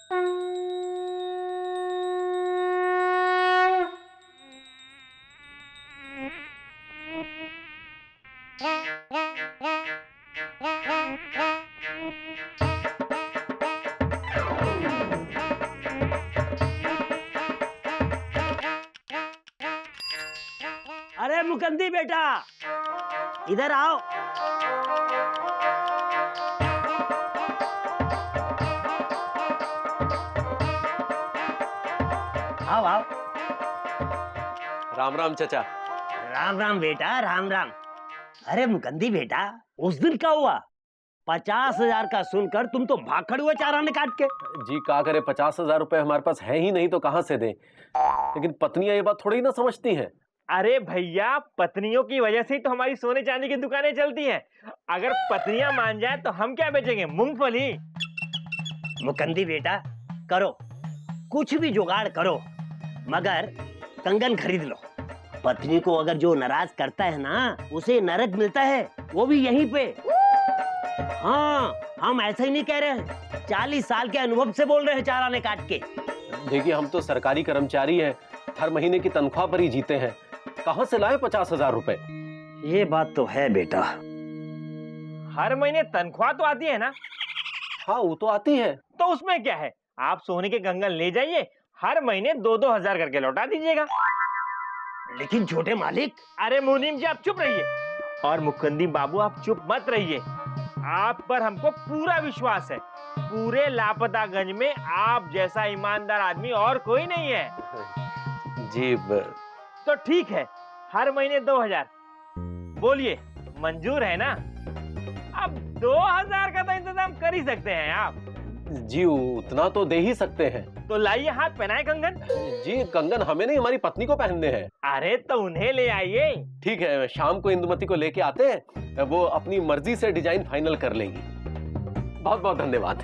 अरे मुकंदी बेटा, इधर आओ। आओ आओ। राम राम चचा। राम राम बेटा, राम राम। अरे मुकंदी बेटा, उस दिन क्या हुआ? 50,000 का सुनकर तुम तो भाग खड़े हुए चाराने काट के। जी क्या करे, 50,000 रुपए हमारे पास है ही नहीं तो कहाँ से दें। लेकिन पत्नियां ये बात थोड़ी ना समझती हैं। अरे भैया, पत्नियों की वजह से ही तो हमारी सोने चांदी की दुकानें चलती हैं। अगर पत्नियां मान जाए तो हम क्या बेचेंगे? मूंगफली। मुकंदी बेटा, करो कुछ भी जुगाड़ करो, मगर कंगन खरीद लो। पत्नी को अगर जो नाराज करता है ना, उसे नरक मिलता है, वो भी यहीं पे। हाँ, हम ऐसे ही नहीं कह रहे हैं, 40 साल के अनुभव से बोल रहे हैं चाराने काट के। देखिए, हम तो सरकारी कर्मचारी हैं, हर महीने की तनख्वाह पर ही जीते हैं, कहाँ से लाए 50,000 रुपए? ये बात तो है बेटा। हर महीने तनख्वाह तो आती है ना? हाँ, वो तो आती है। तो उसमें क्या है, आप सोने के कंगन ले जाइए, हर महीने 2-2 हजार करके लौटा दीजिएगा। लेकिन छोटे मालिक। अरे मुनीम जी, आप चुप रहिए। और मुकंदी बाबू, आप चुप मत रहिए। आप पर हमको पूरा विश्वास है। पूरे लापतागंज में आप जैसा ईमानदार आदमी और कोई नहीं है। जी तो ठीक है, हर महीने 2,000। बोलिए, मंजूर है ना? अब 2,000 का तो इंतजाम कर ही सकते हैं आप। जी, उतना तो दे ही सकते हैं। तो लाइए, हाथ पहनाए कंगन। जी, कंगन हमें नहीं, हमारी पत्नी को पहनने हैं। अरे तो उन्हें ले आइए। ठीक है, शाम को इंदुमती को लेके आते हैं, वो अपनी मर्जी से डिजाइन फाइनल कर लेंगी। बहुत बहुत धन्यवाद।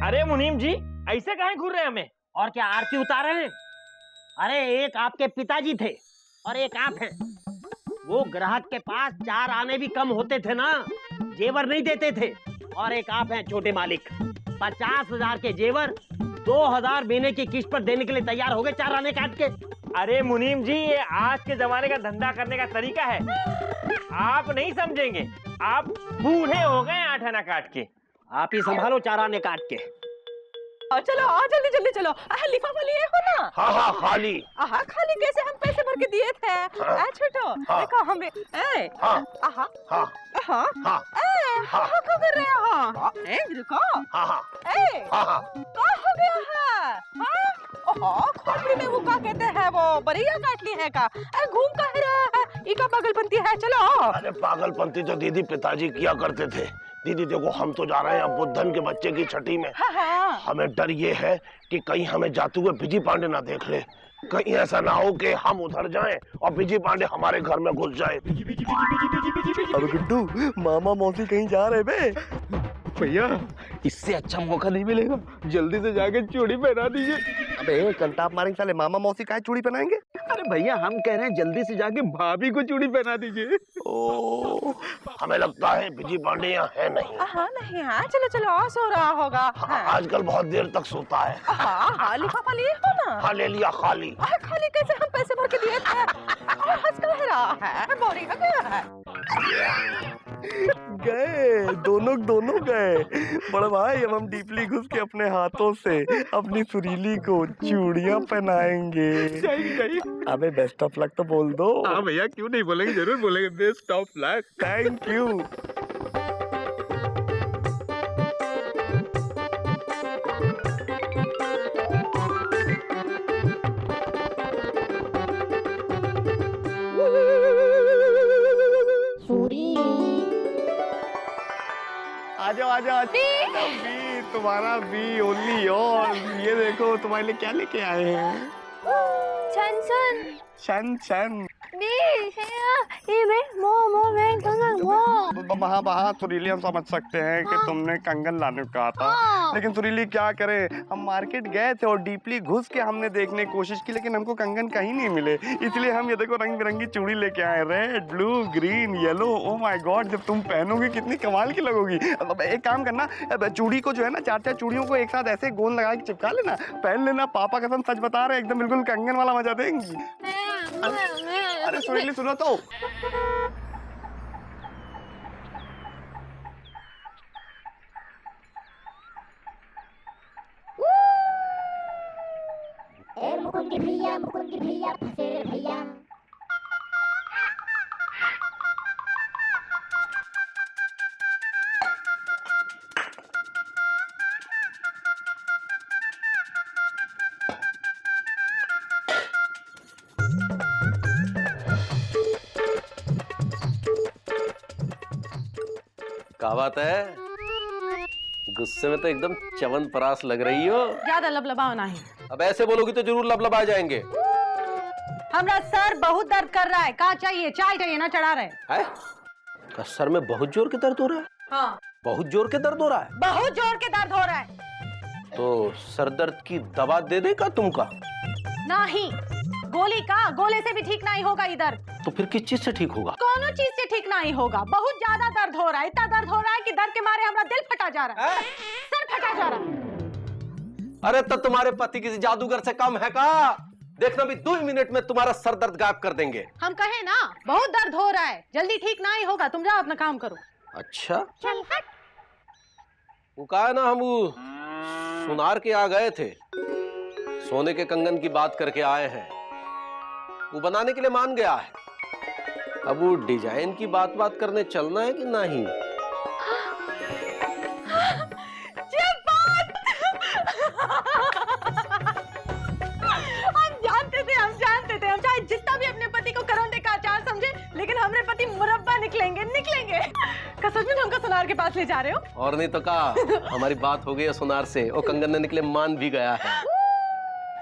अरे मुनीम जी, ऐसे काहे घूर रहे हैं हमें? और क्या आरती उतार रहे हैं? अरे एक आपके पिताजी थे और एक आप हैं। वो ग्राहक के पास 4 आने भी कम होते थे ना, जेवर नहीं देते थे। और एक आप हैं छोटे मालिक, 50,000 के जेवर 2,000 महीने की किस्त पर देने के लिए तैयार हो गए 4 आने काट के। अरे मुनीम जी, ये आज के जमाने का धंधा करने का तरीका है। आप नहीं समझेंगे, आप बूढ़े हो गए 8 आना काट के। आप ही संभालो 4 आने काट के। चलो आ, जल्दी जल्दी चलो। लिफाफा लिए हो ना? हाँ हाँ, खाली। खाली कैसे? हम पैसे भर के दिए थे। छोटो, देखो हमें। हाँ हाँ हाँ हाँ हाँ हाँ, क्या कर रहे हो? रुको। हाँ हाँ हाँ, क्या हो गया है? हाँ, खोपड़ी में वो क्या कहते हैं, वो बरिया काट ली है का? घूम का रहा है, इका पागलपंती है। चलो। अरे पागलपंती तो दीदी पिताजी किया करते थे। दीदी देखो, हम तो जा रहे हैं अब बुद्धन के बच्चे की छठी में। हाँ। हमें डर ये है कि कहीं हमें जाते हुए बिजी पांडे ना देख ले। कहीं ऐसा ना हो कि हम उधर जाएं और बिजी पांडे हमारे घर में घुस जाए। अब गुड्डू, मामा मौसी कहीं जा रहे बे? भैया, इससे अच्छा मौका नहीं मिलेगा, जल्दी से जाके चूड़ी पहना दीजिए। अबे कंटाप मारेंगे साले, मामा मौसी काहे चूड़ी पहनाएंगे? अरे भैया, हम कह रहे हैं जल्दी से जाके भाभी को चूड़ी पहना दीजिए। ओ, हमें लगता है बिजी पांडे यहाँ है नहीं। हाँ नहीं है, चलो चलो, सो रहा होगा। आजकल बहुत देर तक सोता है। हाँ, लिफाफा लिए हो ना? हाँ, ले लिया खाली। खाली कैसे? हम पैसे भर के दिए थे। हंस कह रहा है, बोरिंग गया है। गए दोनों गए। बड़े भाई, अब हम डीपली घुस के अपने हाथों से अपनी सुरीली को चूड़ियां पहनाएंगे। अबे बेस्ट ऑफ लक तो बोल दो। हाँ भैया, क्यों नहीं बोलेंगे, जरूर बोलेंगे। Best of luck. Thank you. आजा बी, तुम्हारा बी ओनली योर। ये देखो तुम्हारे लिए क्या लेके आए हैं। शन 네, 새야, 이메, 뭐, 맹, 강강, 뭐. वहाँ सुरीली हम समझ सकते हैं कि तुमने कंगन लाने को कहा था, लेकिन सुरीली क्या करें, हम मार्केट गए थे और डीपली घुस के हमने देखने की कोशिश की, लेकिन हमको कंगन कहीं नहीं मिले। इसलिए हम ये देखो रंग बिरंगी चूड़ी लेके आए, red, blue, green, yellow. Oh my God, जब तुम पहनोगी कितनी कमाल की लगोगी। अब एक काम करना, चूड़ी को जो है ना, 4-4 चूड़ियों को एक साथ ऐसे गोंद लगा के चिपका लेना, पहन लेना। पापा कसम सच बता रहे, एकदम बिल्कुल कंगन वाला मजा देंगी। अरे सुरीली सुनो तो। मुकुंद भैया फंसे रे भैया। क्या बात है, गुस्से में तो एकदम च्यवनप्राश लग रही हो। ज्यादा लबलबाओ नहीं। अब ऐसे बोलोगी तो जरूर लबलबा जाएंगे। हमरा सर बहुत दर्द कर रहा है, का चाहिए? चाय चाहिए ना, चढ़ा रहे है? सर में बहुत जोर के दर्द हो रहा है? हाँ, बहुत जोर के दर्द हो रहा है? बहुत जोर के दर्द हो रहा है। तो सर दर्द की दवा दे देगा तुमका? नहीं, गोली का, गोले से भी ठीक नहीं होगा इधर। तो फिर किस चीज से ठीक होगा? कोनो चीज से ठीक नहीं होगा। बहुत ज्यादा दर्द हो रहा है, इतना दर्द हो रहा है कि दर्द के मारे हमारा दिल फटा जा रहा है, सर फटा जा रहा है। अरे तो तुम्हारे पति किसी जादूगर से कम है का? देखना भी 2 मिनट में तुम्हारा सर दर्द गायब कर देंगे। हम कहे ना, बहुत दर्द हो रहा है, जल्दी ठीक नहीं होगा, तुम जाओ अपना काम करो। अच्छा, चल हट। वो कहा ना, हम सुनार के आ गए थे, सोने के कंगन की बात करके आए हैं, वो बनाने के लिए मान गया है। अब वो डिजाइन की बात करने चलना है कि नहीं? हम जानते थे, हम चाहे जितना भी अपने पति को करौंदे का अचार समझे, लेकिन हमारे पति मुरब्बा निकलेंगे। क्या सच में हमको सुनार के पास ले जा रहे हो? और नहीं तो का, हमारी बात हो गई है सुनार से, वो कंगन ने निकले मान भी गया है।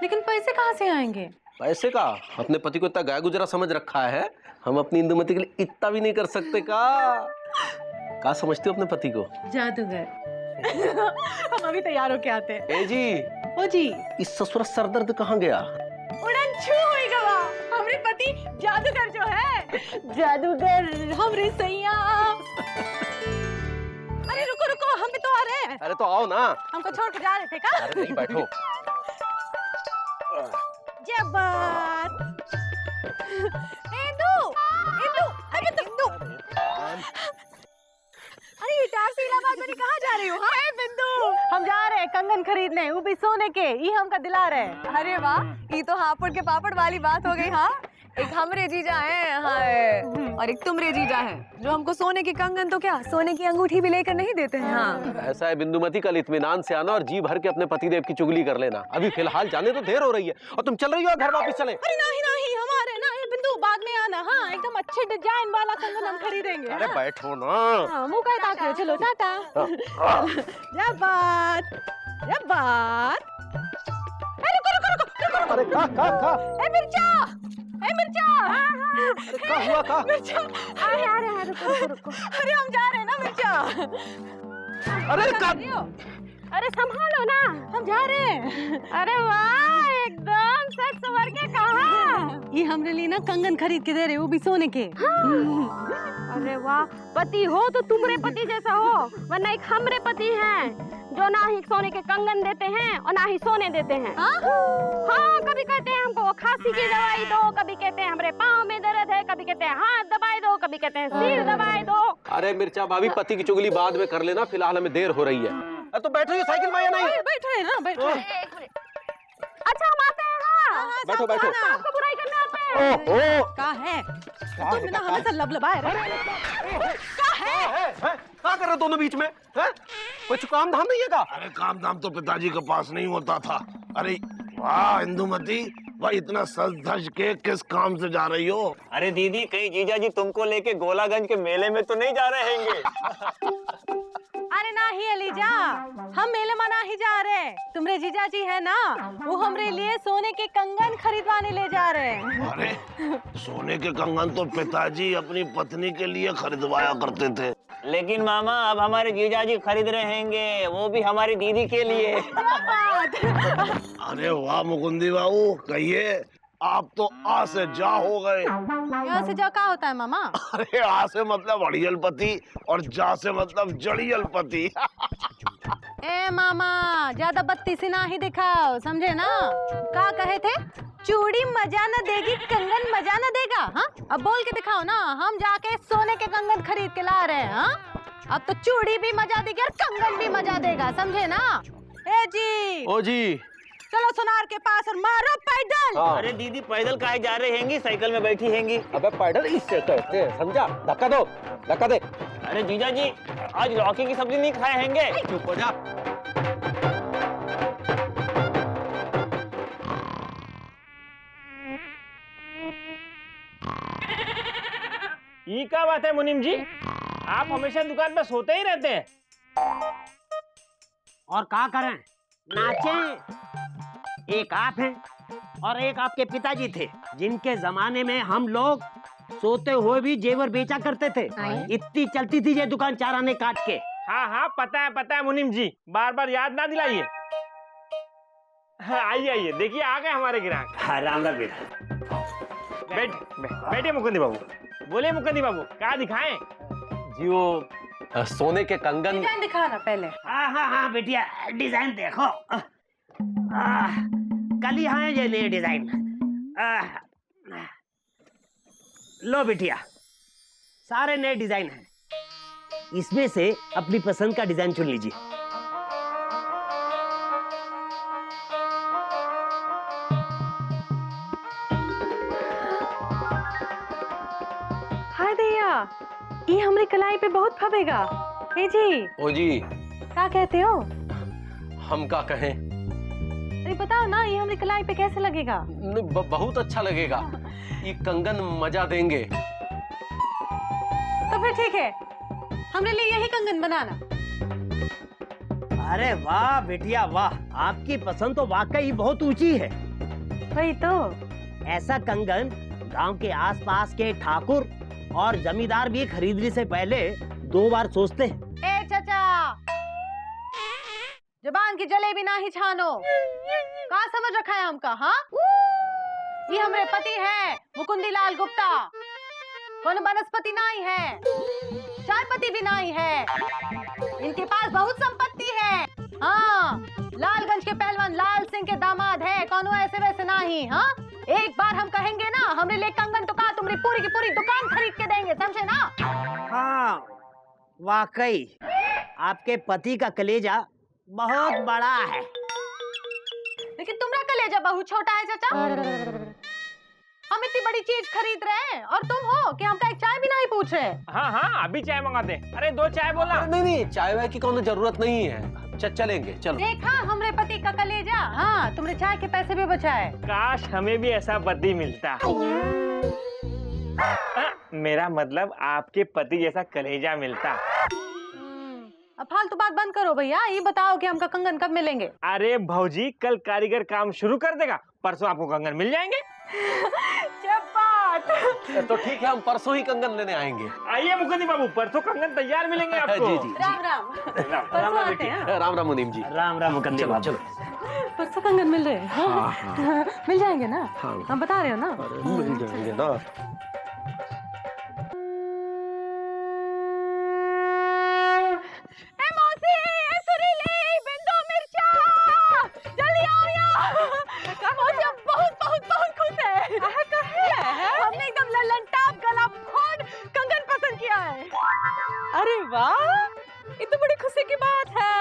लेकिन पैसे कहाँ से आएंगे? पैसे का? अपने पति को इतना गाय गुजरा समझ रखा है, हम अपनी इंदुमती के लिए इतना भी नहीं कर सकते का समझते हो अपने पति को? जादूगर। हम अभी तैयार होके आते हैं। ए जी, ओ जी, इस ससुरा सरदर्द कहाँ गया? उड़न छू हुई गवा। हमारे पति जादूगर जो है, जादूगर हमरे सैया। अरे रुको रुको, हम भी तो आ रहे हैं। अरे तो आओ ना। हमको छोड़ के जा रहे थे का? अरे नहीं, बैठो। जब्बात। इंदु, अरे इंदु। अरे गिटार से इलाहाबाद में कहाँ जा रही हो? हाय बिंदु, हम जा रहे हैं कंगन खरीदने, वो भी सोने के, ये हमका दिला रहे। अरे वाह, ये तो हापुड़ के पापड़ वाली बात हो गई। हाँ, एक हमरे जीजा हैं, हाँ, और एक तुमरे जीजा हैं, जो हमको सोने के कंगन तो क्या, सोने की अंगूठी भी लेकर नहीं देते हैं। हाँ, ऐसा है बिंदुमती, कल इत्मीनान से आना और जी भर के अपने पतिदेव की चुगली कर लेना। अभी फिलहाल जाने तो देर हो रही है, और तुम चल रही हो, घर वापस चले। अरे नहीं नहीं, हमारे ना, ये बिंदु बाद में आना। हाँ, एकदम अच्छे डिजाइन वाला कंगन हम खरीदेंगे। अरे बैठो ना। हाँ, मुँह का ताक रहे, चलो टाटा। जब्बात, जब्बात। रुको। अरे का? ए मिर्चा, क्या हुआ का? मिर्चा, अरे रुको। अरे हम जा रहे हैं ना मिर्चा। अरे का? अरे संभालो ना, हम जा रहे हैं। अरे वाह, एकदम सच संवर के कहा। ये हमरे लिए ना कंगन खरीद के दे रहे, वो भी सोने के। अरे वाह, पति हो तो तुम्हारे पति जैसा हो, वरना एक हमरे पति हैं जो ना ही सोने के कंगन देते हैं और ना ही सोने देते हैं। हाँ, कभी कहते हैं हमको खांसी की दवाई दो, कभी कहते हैं हमारे पाँव में दर्द है, कभी कहते हैं हाथ दबाई दो, कभी कहते हैं सिर दबाई दो। अरे मिर्चा भाभी, पति की चुगली बाद में कर लेना, फिलहाल हमें देर हो रही है। तो बैठो, ये साइकिल में या नहीं? बैठो ना, बैठो। अच्छा, हम आते हैं। हाँ, बैठो। आपको बुराई करने आते हैं। का है? तुम ना हमेशा लबलबाए रहे। क्या कर रहे दोनों बीच में? कोई काम धाम नहीं है का? अरे काम धाम तो पिताजी के पास नहीं होता था। अरे वाह इंदुमती, भाई इतना सज धज के किस काम से जा रही हो? अरे दीदी, कहीं जीजा जी तुमको लेके गोलागंज के मेले में तो नहीं जा रहे हैंगे? अरे नहीं अलीजा, हम मेले में नहीं जा रहे। तुम्हारे जीजा जी है ना, वो हमरे लिए सोने के कंगन खरीदवाने ले जा रहे हैं। अरे सोने के कंगन तो पिताजी अपनी पत्नी के लिए खरीदवाया करते थे, लेकिन मामा अब हमारे जीजाजी खरीद रहे हैं, वो भी हमारी दीदी के लिए। अरे वाह मुकुंदी बाबू, कहिए आप तो आ से जा हो गए। यहाँ से जा क्या होता है मामा? अरे आ से मतलब अड़ियल पति और जा से मतलब जड़ियल पति। ए मामा, ज्यादा बत्ती से ना ही दिखाओ, समझे ना? क्या कहे थे? चूड़ी मजा न देगी, कंगन मजा न देगा। हाँ, अब बोल के दिखाओ ना। हम जाके सोने के कंगन खरीद के ला रहे हैं। हाँ, अब तो चूड़ी भी मजा देगी और कंगन भी मजा देगा, समझे ना? ए जी, ओ जी, चलो सुनार के पास और मारो पैदल। हाँ। अरे दीदी पैदल काहे जा रहे हैं, साइकिल में बैठी हैं। अबे पैडल इससे कहते हैं, समझा? धक्का दो, धक्का दे। अरे जीजाजी आज लौकी की सब्जी नहीं खाए हैंगे? चुप हो जा। ये क्या बात है मुनीम जी, आप हमेशा दुकान पर सोते ही रहते हैं। और क्या करें, नाचें। एक आप हैं और एक आपके पिताजी थे, जिनके जमाने में हम लोग सोते हुए भी जेवर बेचा करते थे। इतनी चलती थी ये दुकान चाराने काट के। हाँ हाँ पता है मुनीम जी, बार बार याद ना दिलाइए। हाँ, आइए आइए, देखिए आ गए हमारे ग्राहक। हाँ, राम राम बेटा। बैठिए मुकुंदी बाबू। बोले मुकुंदी बाबू, क्या दिखाएं? जी वो सोने के कंगन। डिजाइन दिखाना पहले। हाँ हाँ हाँ बेटिया, डिजाइन देखो। कल यहाँ है ये नए डिजाइन। लो बिटिया, सारे नए डिजाइन हैं। इसमें से अपनी पसंद का डिजाइन चुन लीजिए। हाय दैया, ये हमारी कलाई पे बहुत फबेगा। ए जी, ओ जी, क्या कहते हो? हम क्या कहें? अरे बताओ ना, ये हमारी कलाई पे कैसे लगेगा? बहुत अच्छा लगेगा। ये कंगन मजा देंगे। तो फिर ठीक है, हमरे लिए यही कंगन बनाना। अरे वाह बेटिया वाह, आपकी पसंद तो वाकई बहुत ऊंची है। वही तो। ऐसा कंगन गांव के आसपास के ठाकुर और जमींदार भी खरीदने से पहले 2 बार सोचते हैं। ए चाचा, जबान की जलेबी ना ही छानो। कहाँ समझ रखा है हमका? हाँ, ये हमारे पति है मुकुंदी लाल गुप्ता। कौन वनस्पति नहीं है, चाय पत्ती भी नहीं है। इनके पास बहुत संपत्ति है। हाँ, लालगंज के पहलवान लाल सिंह के दामाद है, कौन ऐसे वैसे नहीं। हाँ, एक बार हम कहेंगे ना हमरे लिए कंगन, तो कहा तुम्हारी पूरी की पूरी दुकान खरीद के देंगे, समझे ना? हाँ, वाकई आपके पति का कलेजा बहुत बड़ा है। लेकिन तुम्हारा कलेजा बहुत छोटा है चाचा। हम इतनी बड़ी चीज खरीद रहे हैं और तुम हो कि हमका एक चाय भी नहीं पूछ रहे। हाँ हाँ, अभी चाय मंगाते हैं। अरे 2 चाय बोला। नहीं, चाय वाय की कोई जरूरत नहीं है। चलेंगे, चलो। देखा हमरे पति का कलेजा। हाँ, तुमने चाय के पैसे भी बचाए। काश हमें भी ऐसा पति मिलता। मेरा मतलब आपके पति जैसा कलेजा मिलता। अब फालतू बात बंद करो भैया, ये बताओ कि हमका कंगन कब मिलेंगे? अरे भौजी, कल कारीगर काम शुरू कर देगा, परसों आपको कंगन मिल जाएंगे। तो ठीक है, हम परसों ही कंगन लेने आएंगे। आइए मुकुंदी बाबू, परसों कंगन तैयार मिलेंगे आपको। जी जी। राम राम। परसों आते हैं। राम राम मुनीम जी। राम राम मुकुंदी बाबू। चलो। परसों कंगन मिल रहे हैं। हाँ। मिल जाएंगे ना? हम बता रहे हो ना? मिल जाएंगे ना। अरे वाह, ये तो बड़ी खुशी की बात है।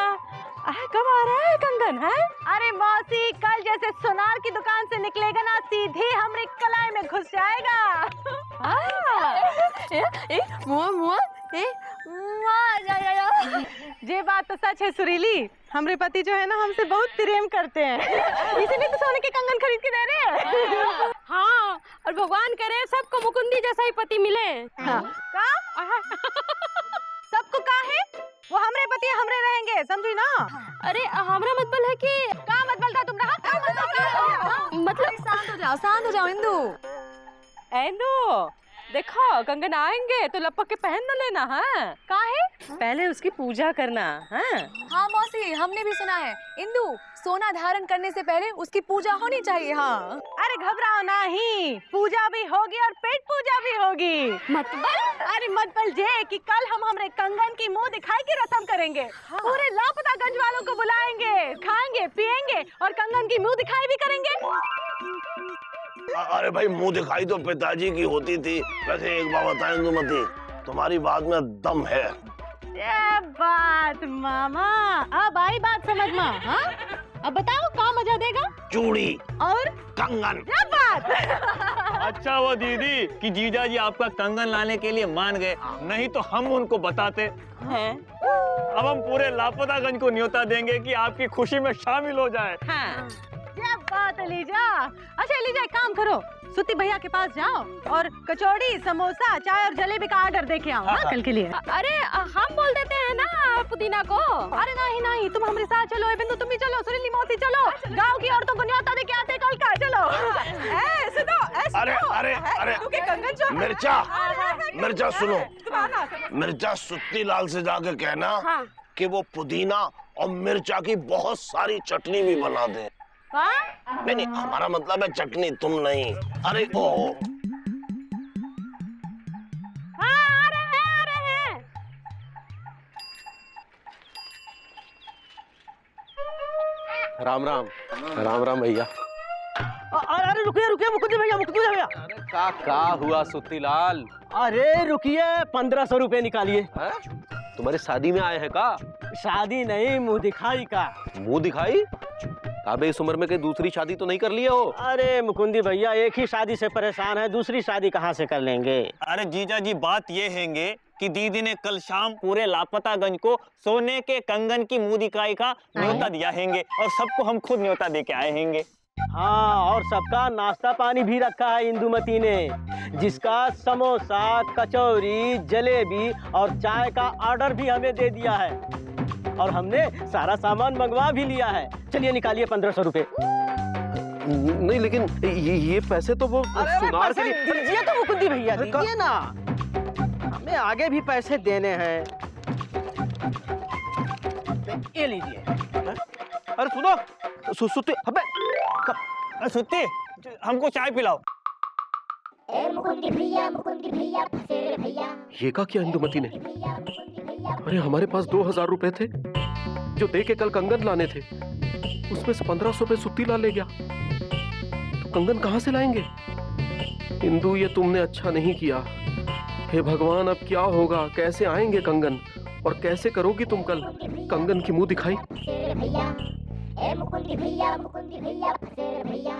कब आ रहा है कंगन? है? अरे मौसी, कल जैसे सोनार की दुकान से निकलेगा ना, सीधे हमरे कलाई में घुस जाएगा। ये बात तो सच है सुरीली, हमरे पति जो है ना हमसे बहुत प्रेम करते हैं, इसीलिए तो सोने के कंगन खरीद के दे रहे हैं। हाँ, और भगवान करे सबको मुकुंदी जैसा ही पति मिले। हाँ। सबको का है? वो हमरे पति हमरे रहेंगे, समझी ना? अरे हमारा मतलब है कि का मतलब था तुम्हारा? मतलब शांत हो जाओ इंदु। इंदु, देखो कंगन आएंगे तो लपक के पहन न लेना। हाँ काहे? पहले उसकी पूजा करना। हाँ मौसी, हमने भी सुना है इंदु सोना धारण करने से पहले उसकी पूजा होनी चाहिए। हाँ अरे घबराओ नहीं, पूजा भी होगी और पेट पूजा भी होगी। मतबल? अरे मतबल जे कि कल हम हमरे कंगन की मुंह दिखाई की रस्म करेंगे। हाँ। पूरे लापतागंज वालों को बुलाएंगे, खाएंगे पिएंगे और कंगन की मुंह दिखाई भी करेंगे। अरे भाई मुंह दिखाई तो पिताजी की होती थी। वैसे एक बात बताएं इंदुमती, तुम्हारी बात में दम है। ये बात मामा, अब आई बात समझ में। हाँ अब बताओ कहाँ मजा देगा? चूड़ी और कंगन। क्या बात? अच्छा वो दीदी कि जीजा जी आपका कंगन लाने के लिए मान गए, नहीं तो हम उनको बताते हैं। अब हम पूरे लापतागंज को न्योता देंगे कि आपकी खुशी में शामिल हो जाए। हाँ। क्या बात एलिजा। अच्छा एलिजा एक काम करो, सुत्ती भैया के पास जाओ और कचौड़ी समोसा चाय और जलेबी का ऑर्डर देके आओ। हाँ कल के लिए। अरे हम बोल देते हैं ना पुदीना को। अरे नहीं नहीं, तुम हमारे साथ चलो। ए बिंदु तुम भी चलो, सुरीली मौसी चलो, गांव की औरतों को न्योता देके आते कल का। चलो। अरे मिर्चा सुनो, मिर्चा सुत्ती लाल से जाके कहना कि वो पुदीना और मिर्चा की बहुत सारी चटनी भी बना दे। नहीं नहीं, हमारा मतलब है चटनी, तुम नहीं। अरे ओ आ रहे हैं। राम राम। राम राम भैया। अरे रुकिए रुकिए मुकुंद भैया, मुकुंद भैया। अरे का हुआ सुत्तीलाल? अरे रुकिए, 1500 रुपए निकालिए। तुम्हारी शादी में आए हैं का? शादी नहीं, मुंह दिखाई का। मुंह दिखाई? अबे इस उम्र में कहीं दूसरी शादी तो नहीं कर लिए हो? अरे मुकुंदी भैया, एक ही शादी से परेशान है, दूसरी शादी कहाँ से कर लेंगे? अरे जीजा जी बात ये हैंगे कि दीदी ने कल शाम पूरे लापतागंज को सोने के कंगन की मुंह दिखाई का न्योता दिया हैंगे और सबको हम खुद न्योता दे के आए हैंगे। हाँ, और सबका नाश्ता पानी भी रखा है इंदुमती ने, जिसका समोसा कचौरी जलेबी और चाय का ऑर्डर भी हमें दे दिया है और हमने सारा सामान मंगवा भी लिया है। चलिए निकालिए 1500 रुपए। नहीं लेकिन ये पैसे तो वो सुनार के लिए दीजिए तो मुकुंदी भैया, दीजिए ना, हमें आगे भी पैसे देने हैं। ये लीजिए। अरे सुनो सुत्ती, अबे सुत्ती हमको चाय पिलाओ। मुकुंदी भैया फंसे रे भैया। ये का किया इंदुमती ने? अरे हमारे पास 2000 रुपए थे जो दे के कल कंगन लाने थे, उसमें से 1500 रुपए सुत्ती ला ले गया, तो कंगन कहाँ से लाएंगे? इंदु ये तुमने अच्छा नहीं किया। हे भगवान, अब क्या होगा? कैसे आएंगे कंगन और कैसे करोगी तुम कल कंगन की मुंह दिखाई? मुकुंदी भैया फंसे रे भैया।